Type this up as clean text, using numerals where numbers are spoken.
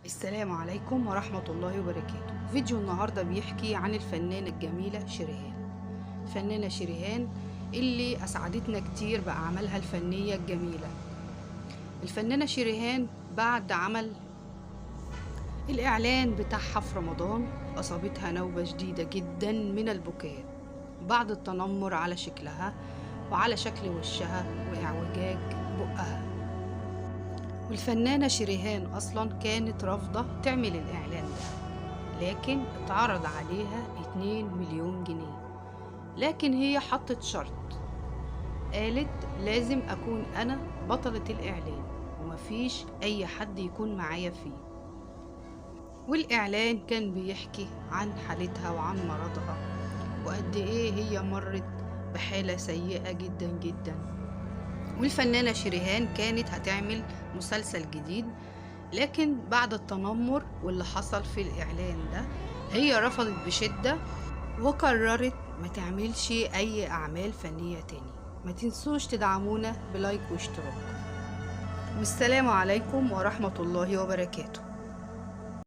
السلام عليكم ورحمة الله وبركاته. فيديو النهاردة بيحكي عن الفنانة الجميلة شريهان. الفنانة شريهان اللي أسعدتنا كتير بأعمالها الفنية الجميلة. الفنانة شريهان بعد عمل الإعلان بتاعها في رمضان أصابتها نوبة شديدة جدا من البكاء بعد التنمر على شكلها وعلى شكل وشها وإعوجاج بقها. والفنانة شريهان أصلا كانت رافضة تعمل الإعلان ده، لكن اتعرض عليها 2 مليون جنيه. لكن هي حطت شرط، قالت لازم أكون أنا بطلة الإعلان ومفيش أي حد يكون معايا فيه. والإعلان كان بيحكي عن حالتها وعن مرضها وقد إيه هي مرت بحالة سيئة جدا جدا. والفنانة شريهان كانت هتعمل مسلسل جديد، لكن بعد التنمر واللي حصل في الإعلان ده هي رفضت بشدة وقررت ما تعملش أي أعمال فنية تاني. ما تنسوش تدعمونا بلايك واشتراك. والسلام عليكم ورحمة الله وبركاته.